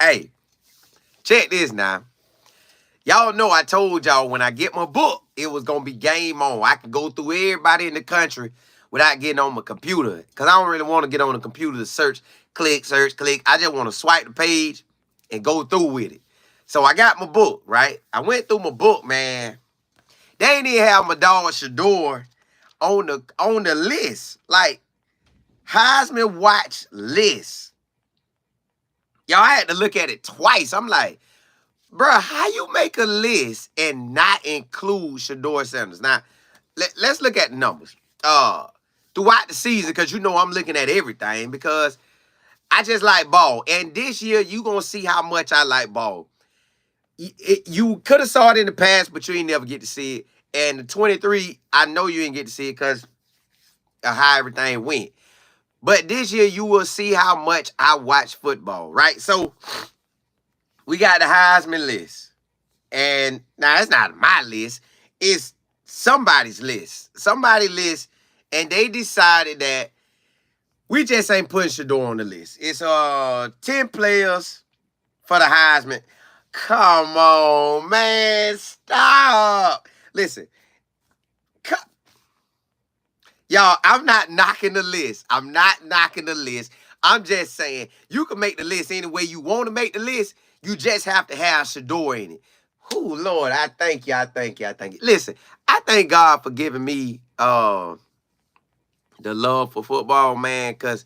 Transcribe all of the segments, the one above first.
Hey, check this now. Y'all know I told y'all when I get my book, it was going to be game on. I can go through everybody in the country without getting on my computer. Because I don't really want to get on the computer to search, click. I just want to swipe the page and go through with it. So I got my book, right? I went through my book, man. They ain't even have my dog Shedeur on the list. Like, Heisman watch list. Y'all, I had to look at it twice. I'm like, bruh, how you make a list and not include Shadeur Sanders? Now, let's look at the numbers. Throughout the season, because you know I'm looking at everything because I just like ball. And this year, you going to see how much I like ball. You could have saw it in the past, but you ain't never get to see it. And the 23, I know you didn't get to see it because of how everything went. But this year, you will see how much I watch football, right? So, we got the Heisman list. And now, it's not my list. It's somebody's list. Somebody's list. And they decided that we just ain't putting Shedeur on the list. It's 10 players for the Heisman. Come on, man. Stop. Listen. Y'all, I'm not knocking the list. I'm not knocking the list. I'm just saying you can make the list any way you want to make the list. You just have to have Shedeur in it. Oh, Lord, I thank you. I thank you. I thank you. Listen, I thank God for giving me the love for football, man, because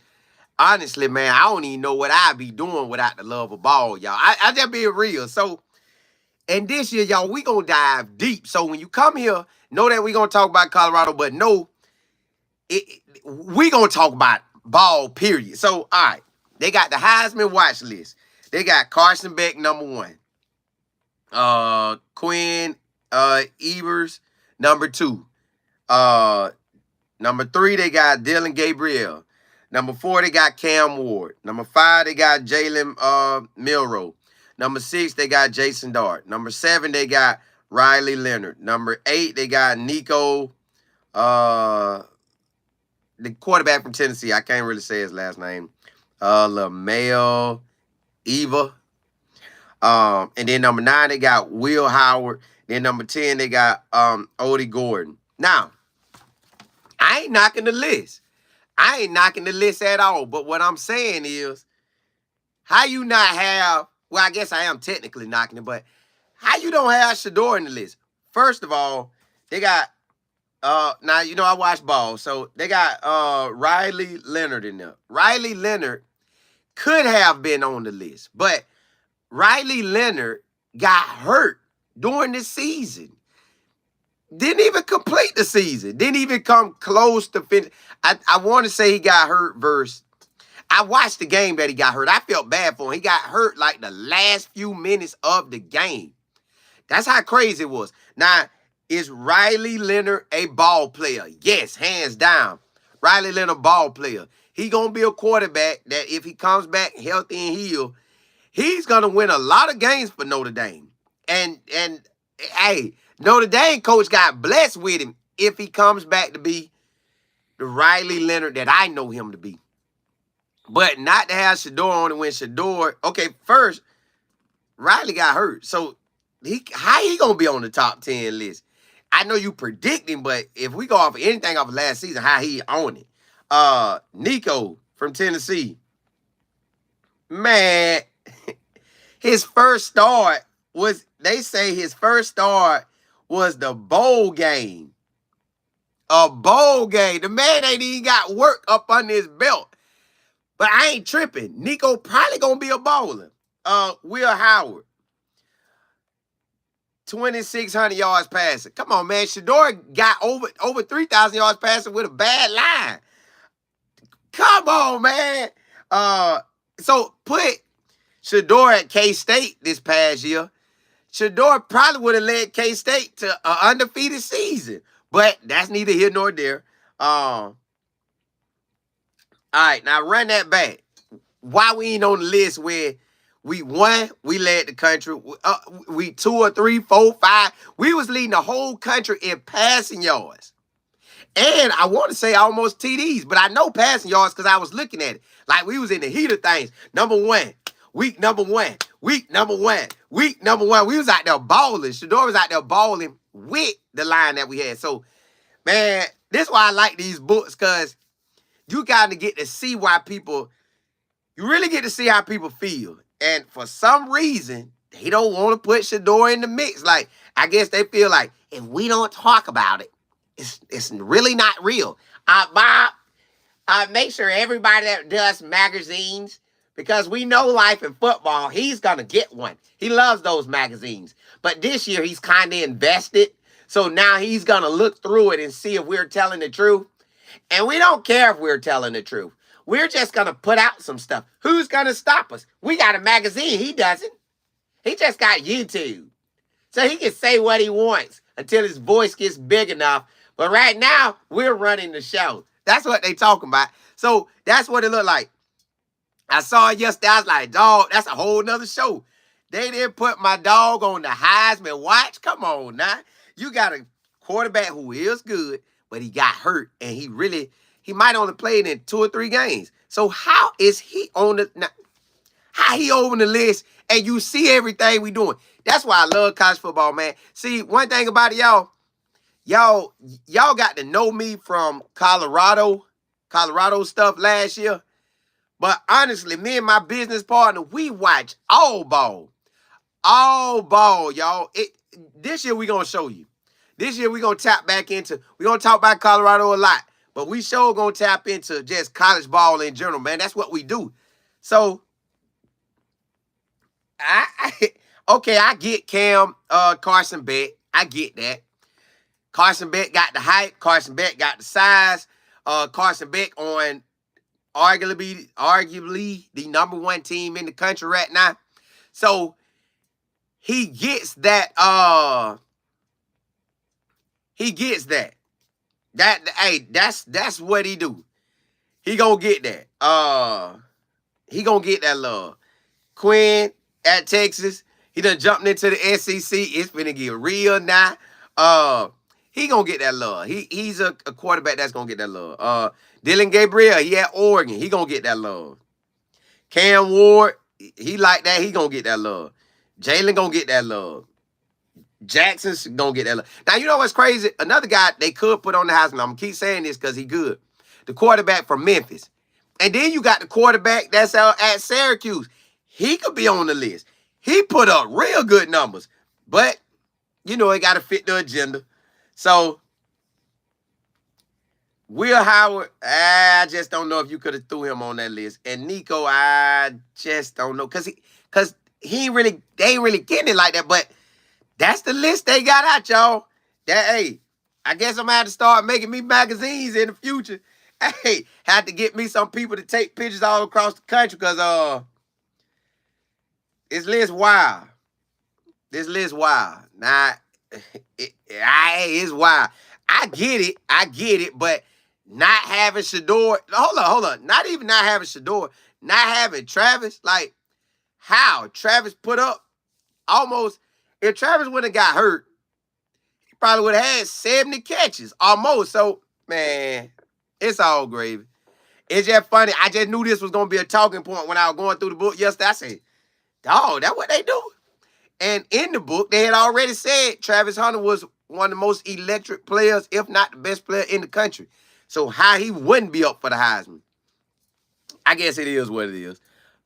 honestly, man, I don't even know what I'd be doing without the love of ball, y'all. I just being real. So, and this year, y'all, we going to dive deep. So when you come here, know that we going to talk about Colorado, but know we going to talk about ball, period. So, all right, they got the Heisman watch list. They got Carson Beck, number 1. Quinn Evers, number 2. Number 3, they got Dylan Gabriel. Number 4, they got Cam Ward. Number 5, they got Jalen Milroe. Number 6, they got Jason Dart. Number 7, they got Riley Leonard. Number 8, they got Nico, the quarterback from Tennessee. I can't really say his last name. LaMelo Eva. And then number 9, they got Will Howard. Then number 10, they got Odie Gordon. Now, I ain't knocking the list. I ain't knocking the list at all. But what I'm saying is, how you not have, well, I guess I am technically knocking it, but how you don't have Shedeur in the list? First of all, they got, now, you know, I watch ball, so they got Riley Leonard in there. Riley Leonard could have been on the list, but Riley Leonard got hurt during the season. Didn't even complete the season. Didn't even come close to finish. I want to say he got hurt versus, I watched the game that he got hurt. I felt bad for him. He got hurt like the last few minutes of the game. That's how crazy it was. Now, is Riley Leonard a ball player? Yes, hands down. Riley Leonard, ball player. He going to be a quarterback that if he comes back healthy and healed, he's going to win a lot of games for Notre Dame. And hey, Notre Dame coach got blessed with him if he comes back to be the Riley Leonard that I know him to be. But not to have Shedeur on it when Shedeur, okay, first, Riley got hurt. So how he going to be on the top 10 list? I know you predicting, but if we go off of anything off of last season, how he on it. Nico from Tennessee. Man, his first start was, they say his first start was the bowl game. A bowl game. The man ain't even got work up under his belt. But I ain't tripping. Nico probably going to be a baller. Will Howard. 2,600 yards passing. Come on, man. Shedeur got over 3,000 yards passing with a bad line. Come on, man. So put Shedeur at K-State this past year. Shedeur probably would have led K-State to an undefeated season. But that's neither here nor there. All right, now run that back. Why we ain't on the list where we won, we led the country. We 2 or 3, 4, 5. We was leading the whole country in passing yards. And I want to say almost TDs, but I know passing yards because I was looking at it. Like we was in the heat of things. Week number one, Week number one. Week number one. We was out there balling. Shedeur was out there balling with the line that we had. So, man, this is why I like these books, because you got to get to see why people, you really get to see how people feel. And for some reason, they don't want to put Shedeur in the mix. Like, I guess they feel like, if we don't talk about it, it's really not real. Bob, make sure everybody that does magazines, because we know Life in Football, he's going to get one. He loves those magazines. But this year, he's kind of invested. So now he's going to look through it and see if we're telling the truth. And we don't care if we're telling the truth. We're just going to put out some stuff. Who's going to stop us? We got a magazine. He doesn't. He just got YouTube. So he can say what he wants until his voice gets big enough. But right now, we're running the show. That's what they talking about. So that's what it looked like. I saw it yesterday. I was like, dog, that's a whole nother show. They didn't put my dog on the Heisman watch. Come on now. You got a quarterback who is good, but he got hurt. And he might only played in 2 or 3 games. So how is he on how he over the list and you see everything we doing? That's why I love college football, man. See, one thing about it, y'all got to know me from Colorado stuff last year. But honestly, me and my business partner, we watch all ball. All ball, y'all. This year we going to show you. This year we going to tap back into, we're going to talk about Colorado a lot. But we sure going to tap into just college ball in general, man. That's what we do. So, I get Cam Carson Beck. I get that. Carson Beck got the height. Carson Beck got the size. Carson Beck on arguably the number 1 team in the country right now. So he gets that. He gets that. That's what he do. He gonna get that. He gonna get that love. Quinn at Texas, he done jumped into the SEC. It's finna get real now. He gonna get that love. He's a quarterback that's gonna get that love. Dylan Gabriel, he at Oregon. He gonna get that love. Cam Ward, he like that. He gonna get that love. Jalen gonna get that love. Jackson's gonna get that love. Now, you know what's crazy? Another guy they could put on the Heisman. I'm gonna keep saying this because he good. The quarterback from Memphis. And then you got the quarterback that's out at Syracuse. He could be on the list. He put up real good numbers. But, you know, it got to fit the agenda. So, Will Howard, I just don't know if you could have threw him on that list. And Nico, I just don't know. Because they ain't really getting it like that. But that's the list they got out, y'all. Hey, I guess I'm going to have to start making me magazines in the future. Hey, had to get me some people to take pictures all across the country because this list wild. This list wild. Now, it's wild. I get it, but not having Shedeur, hold on. Not even not having Shedeur, not having Travis, like, how? Travis put up almost, if Travis wouldn't have got hurt, he probably would have had 70 catches, almost. So, man, it's all gravy. It's just funny. I just knew this was going to be a talking point when I was going through the book yesterday. I said, dog, that's what they do. And in the book, they had already said Travis Hunter was one of the most electric players, if not the best player in the country. So how he wouldn't be up for the Heisman? I guess it is what it is.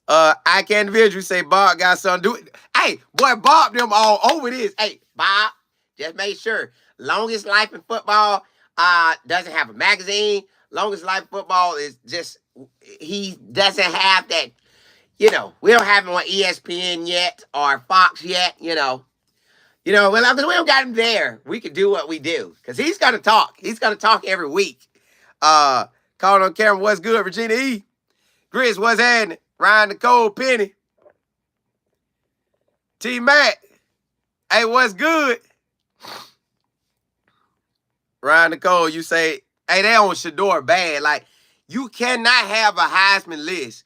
I can't individually say Bob got something to do it. Hey, boy, Bob them all over this. Hey, Bob, just make sure. Longest Life in Football doesn't have a magazine. Longest Life in Football is just, he doesn't have that, you know, we don't have him on ESPN yet or Fox yet, you know. Well, because we don't got him there. We can do what we do. Because he's going to talk. He's going to talk every week. Calling on camera, what's good, Regina E? Grizz, what's happening? Ryan Nicole Penny. T Mac. Hey, what's good? Ryan Nicole, you say, hey, they on Shedeur bad. Like, you cannot have a Heisman list.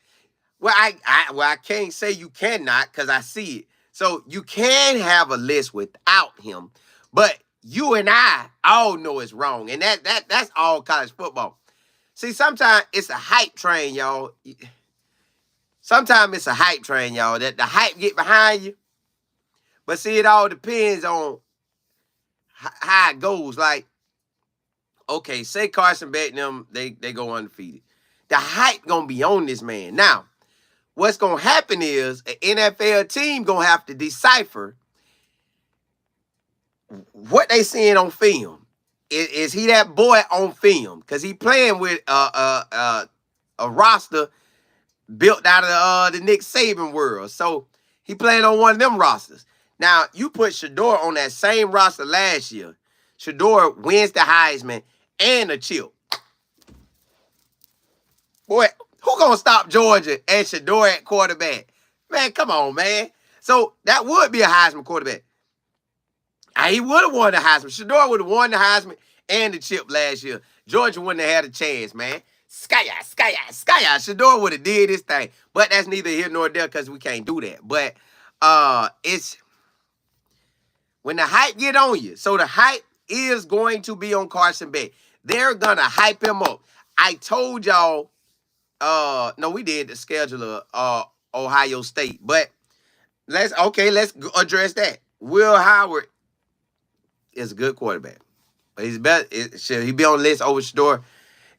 Well, I can't say you cannot because I see it. So you can have a list without him, but you and I all know it's wrong, and that's all college football. See, sometimes it's a hype train, y'all. sometimes it's a hype train, y'all. That the hype get behind you. But see, it all depends on how it goes. Like, okay, say Carson Beck and them, they go undefeated. The hype gonna be on this man. Now, what's gonna happen is an NFL team gonna have to decipher what they seeing on film. Is he that boy on film? Because he playing with a roster built out of the Nick Saban world. So he playing on one of them rosters. Now, you put Shedeur on that same roster last year. Shedeur wins the Heisman and a chip. Boy, who gonna stop Georgia and Shedeur at quarterback? Man, come on, man. So that would be a Heisman quarterback. He would have won the Heisman. Shedeur would have won the Heisman and the chip last year. Georgia wouldn't have had a chance, man. Skya. Shedeur would have did his thing. But that's neither here nor there because we can't do that. But it's when the hype get on you. So the hype is going to be on Carson Beck. They're going to hype him up. I told y'all, no, we did the schedule of Ohio State. But let's address that. Will Howard is a good quarterback. But he's better. Should he be on the list over Shedeur?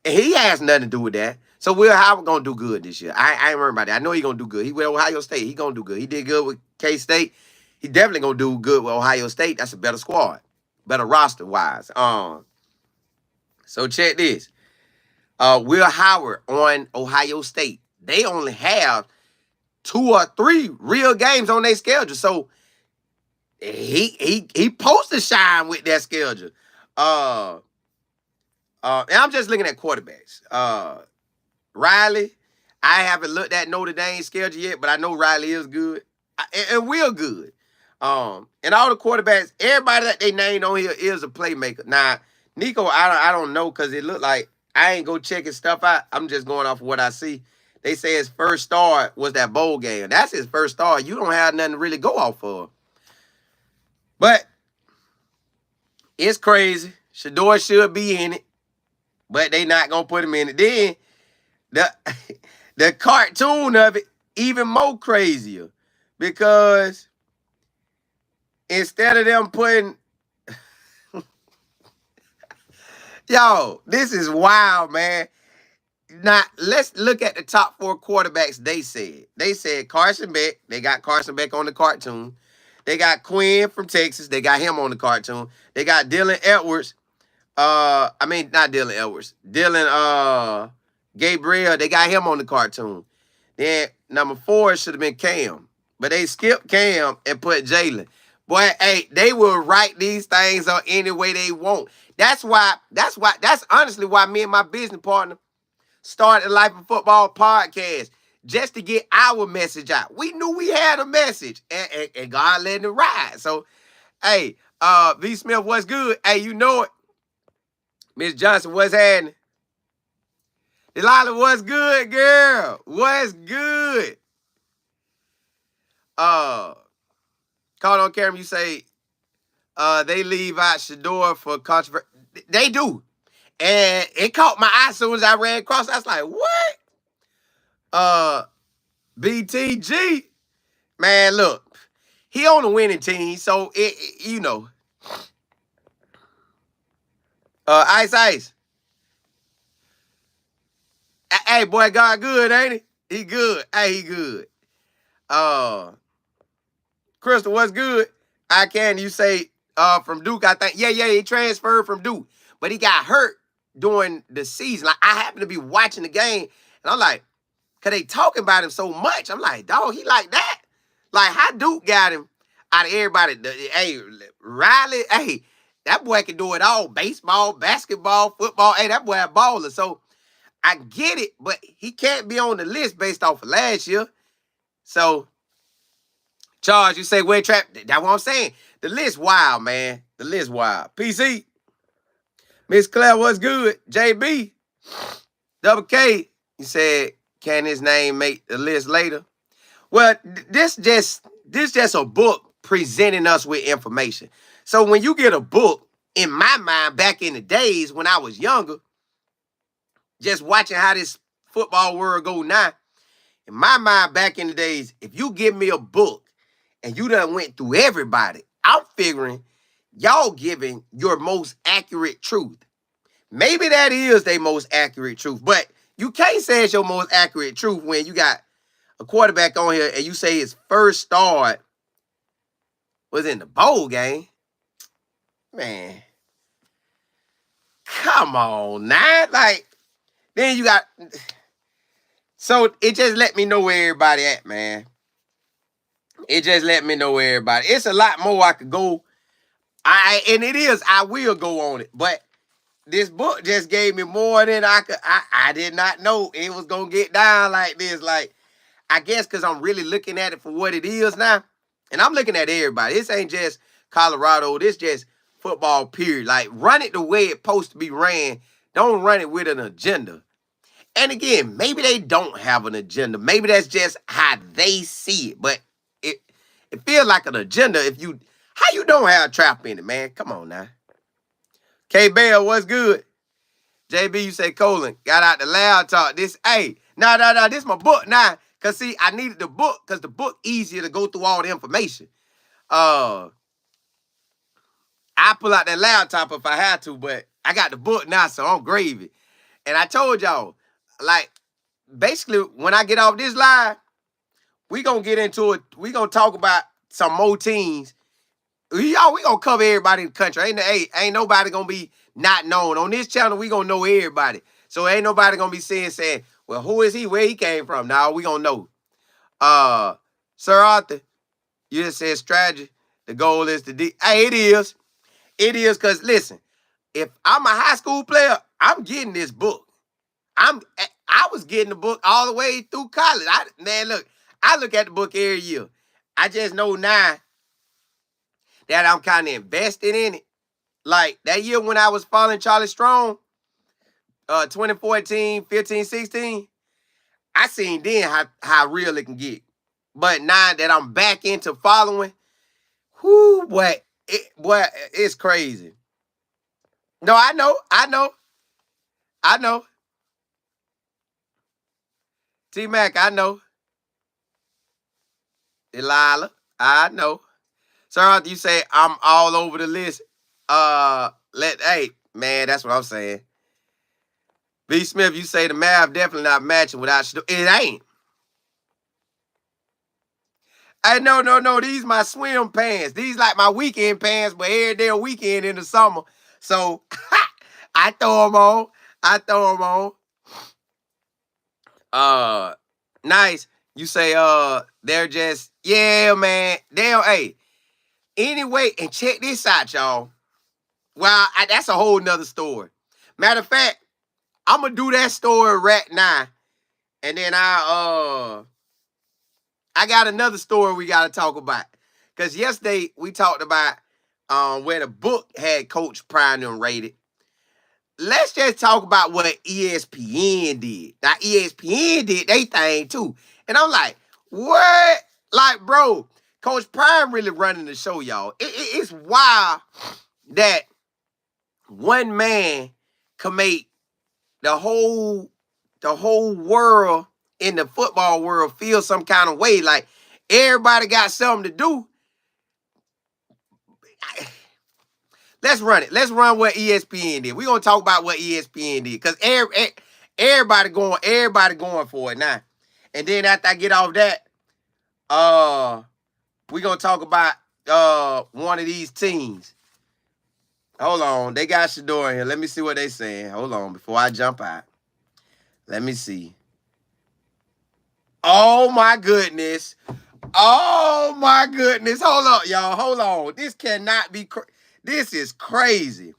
And he has nothing to do with that. So Will Howard gonna do good this year. I ain't worried about that. I know he gonna do good. He went Ohio State. He gonna do good. He did good with K-State. He definitely gonna do good with Ohio State. That's a better squad. Better roster-wise. So check this. Will Howard on Ohio State. They only have 2 or 3 real games on their schedule. So he supposed to shine with that schedule. And I'm just looking at quarterbacks. Riley, I haven't looked at Notre Dame's schedule yet, but I know Riley is good. And Will good. And all the quarterbacks, everybody that they named on here is a playmaker. Now, Nico, I don't know because it looked like I ain't go checking stuff out. I'm just going off of what I see. They say his first start was that bowl game. That's his first start. You don't have nothing to really go off of. But it's crazy. Shedeur should be in it, but they not going to put him in it. Then the cartoon of it, even more crazier, because instead of them putting, yo, this is wild, man. Now, let's look at the top 4 quarterbacks they said. They said Carson Beck. They got Carson Beck on the cartoon. They got Quinn from Texas. They got him on the cartoon. They got Dylan Edwards. Not Dylan Edwards. Dylan Gabriel. They got him on the cartoon. Then number 4 should have been Cam. But they skipped Cam and put Jalen. Boy, hey, they will write these things on any way they want. That's honestly why me and my business partner started the Life of Football podcast, just to get our message out. We knew we had a message, and God let it ride. So, hey, V. Smith, what's good? Hey, you know it. Miss Johnson, what's happening? Delilah, what's good, girl? What's good? Caught on camera, you say they leave out Shedeur for controversy. They do. And it caught my eye as soon as I ran across. I was like, what? BTG. Man, look. He on the winning team, so you know. Ice. Hey, boy, God good, ain't he? He good. Hey, he good. Crystal, what's good? You say from Duke, I think. Yeah, he transferred from Duke. But he got hurt during the season. Like, I happened to be watching the game, and I'm like, because they talking about him so much. I'm like, dog, he like that? Like, how Duke got him out of everybody? Hey, Riley, hey, that boy can do it all. Baseball, basketball, football. Hey, that boy a baller. So, I get it, but he can't be on the list based off of last year. So, Charles, you say, we're trapped. That's what I'm saying. The list wild, man. The list wild. PC. Miss Claire, what's good? JB. Double K. He said, can his name make the list later? Well, this just a book presenting us with information. So when you get a book, in my mind, back in the days when I was younger, just watching how this football world go now, In my mind, back in the days, if you give me a book and you done went through everybody, I'm figuring y'all giving your most accurate truth. Maybe that is their most accurate truth, but you can't say it's your most accurate truth when you got a quarterback on here and you say his first start was in the bowl game. Man, come on now. Like, then you got... So it just let me know where everybody at, man. It just let me know where everybody. It's a lot more I could go. I will go on it. But this book just gave me more than I could. I did not know it was gonna get down like this. Like, I guess because I'm really looking at it for what it is now. And I'm looking at everybody. This ain't just Colorado. This just football, period. Like, run it the way it's supposed to be ran. Don't run it with an agenda. And again, maybe they don't have an agenda. Maybe that's just how they see it. But it feels like an agenda if you... How you don't have trap in it, man? Come on now. K Bell, what's good? JB, you say Colin, got out the loud talk. This, hey, no, this my book now. Because, see, I needed the book because the book easier to go through all the information. I pull out that laptop if I had to, but I got the book now, so I'm gravy. And I told y'all, like, basically, when I get off this live, we going to get into it. We going to talk about some more teams. We going to cover everybody in the country. Ain't nobody going to be not known. On this channel, we going to know everybody. So ain't nobody going to be saying, well, who is he? Where he came from? Now we going to know. Sir Arthur, you just said strategy. The goal is to... Hey, it is. It is because, listen, if I'm a high school player, I'm getting this book. I was getting the book all the way through college. Look, I look at the book every year. I just know now that I'm kind of invested in it. Like, that year when I was following Charlie Strong, 2014, 15, 16, I seen then how real it can get. But now that I'm back into following, boy, it's crazy. No, I know. T-Mac, I know. Delilah, I know. Sir Arthur, you say I'm all over the list. Hey, man, that's what I'm saying. B. Smith, you say the math definitely not matching without Shedeur. It ain't. Hey, no. These my swim pants. These like my weekend pants, but every day a weekend in the summer. So I throw them on. Nice. You say, they're just, yeah, man. Hey. Anyway, and check this out, y'all. Well, that's a whole nother story. Matter of fact, I'm going to do that story right now. And then I got another story we got to talk about. Because yesterday we talked about where the book had Coach Prime them rated. Let's just talk about what ESPN did. Now, ESPN did they thing too. And I'm like, what? Like, bro, Coach Prime really running the show, y'all. It's wild that one man can make the whole world in the football world feel some kind of way. Like, everybody got something to do. Let's run it. Let's run what ESPN did. We're going to talk about what ESPN did. Because everybody going for it now. And then after I get off that, we're going to talk about one of these teams. Hold on. They got Shedeur here. Let me see what they saying. Hold on. Before I jump out. Let me see. Oh, my goodness. Hold up, y'all. Hold on. This cannot be... This is crazy.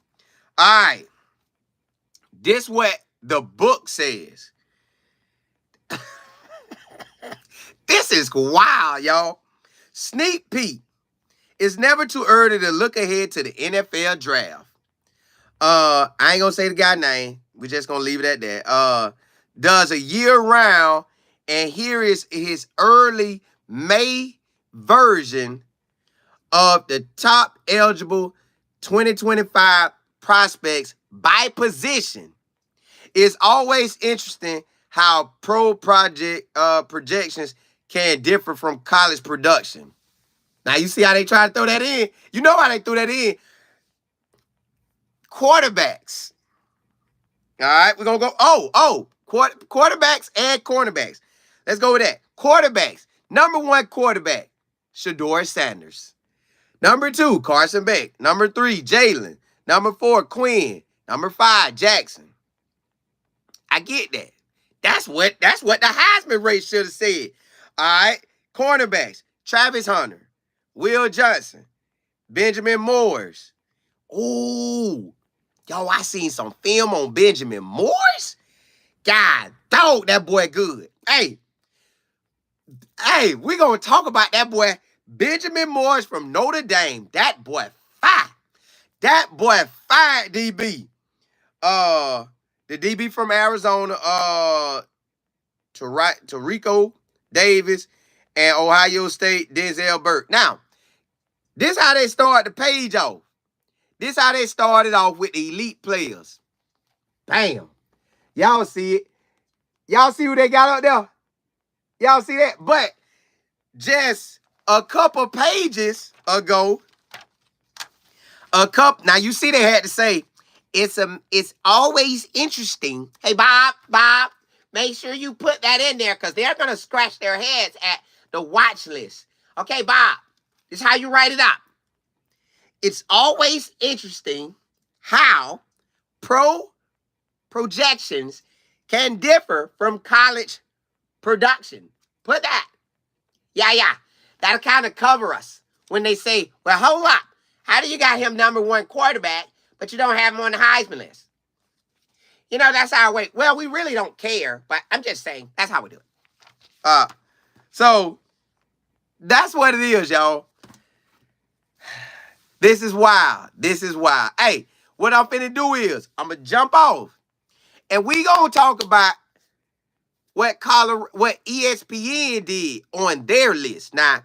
All right. This what the book says. This is wild, y'all. Sneak peek. It's never too early to look ahead to the NFL draft. I ain't gonna say the guy's name. We're just gonna leave it at that. Does a year round, and here is his early May version of the top eligible 2025 prospects by position. It's always interesting how pro projections can differ from college production. Now you see how they try to throw that in. You know how they threw that in. Quarterbacks. All right, we're gonna go. Quarterbacks and cornerbacks. Let's go with that. Quarterbacks. Number 1 quarterback, Shadeur Sanders. Number 2, Carson Beck. Number 3, Jalen. Number 4, Quinn. Number 5, Jackson. I get that. That's what the Heisman race should have said. All right. Cornerbacks, Travis Hunter, Will Johnson, Benjamin Moores. Ooh. Yo, I seen some film on Benjamin Moores. God, dog, that boy good. Hey, we gonna talk about that boy, Benjamin Moores from Notre Dame. That boy fire. That boy fire, DB. The DB from Arizona, Tarico Davis, and Ohio State, Denzel Burke. Now, this how they start the page off. This how they started off with the elite players. Bam. Y'all see it. Y'all see who they got up there? Y'all see that? But just a couple pages ago, now you see they had to say, it's always interesting. Hey, Bob, make sure you put that in there because they're going to scratch their heads at the watch list. Okay, Bob, this is how you write it up. It's always interesting how projections can differ from college production. Put that. Yeah. That'll kind of cover us when they say, well, hold up. How do you got him number 1 quarterback, but you don't have him on the Heisman list? You know, that's our way. Well, we really don't care, but I'm just saying that's how we do it. So that's what it is, y'all. This is wild. Hey, what I'm finna do is I'm gonna jump off, and we gonna talk about what ESPN did on their list. Now,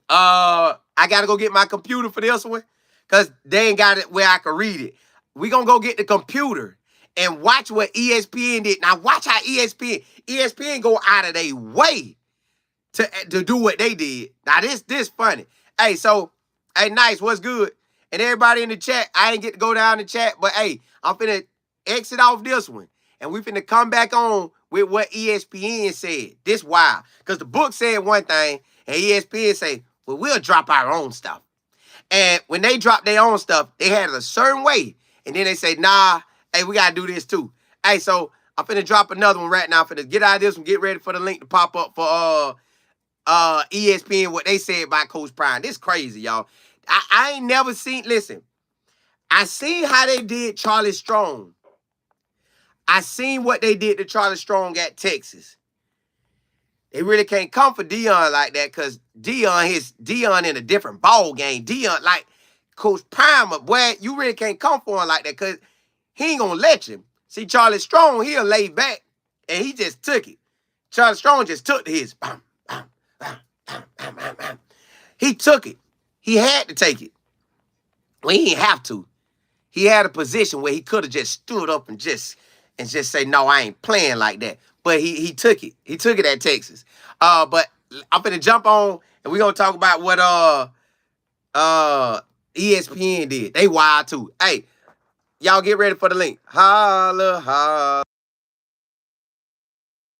I gotta go get my computer for this one because they ain't got it where I can read it. We gonna go get the computer and watch what ESPN did. Now, watch how ESPN go out of their way to do what they did. Now, this funny. Hey, so. Hey, nice, what's good? And everybody in the chat, I didn't get to go down the chat, but hey, I'm finna exit off this one. And we finna come back on with what ESPN said. This wild. Because the book said one thing, and ESPN say, well, we'll drop our own stuff. And when they dropped their own stuff, they had it a certain way. And then they say, nah, hey, we gotta do this too. Hey, so I'm finna drop another one right now. I'm finna get out of this one, get ready for the link to pop up for ESPN, what they said about Coach Prime. This crazy, y'all. I ain't never seen, listen, I seen how they did Charlie Strong. I seen what they did to Charlie Strong at Texas. They really can't come for Deion like that because Deion in a different ball game. Deion, like Coach Prime, boy, you really can't come for him like that because he ain't gonna let you. See, Charlie Strong, he'll lay back and he just took it. Charlie Strong just took his. Bam, bam, bam, bam, bam, bam, bam. He took it. He had to take it. Well, he didn't have to. He had a position where he could have just stood up and just say, no, I ain't playing like that. But he took it. He took it at Texas. But I'm finna jump on and we're gonna talk about what ESPN did. They wild too. Hey, y'all get ready for the link. Holla, holla.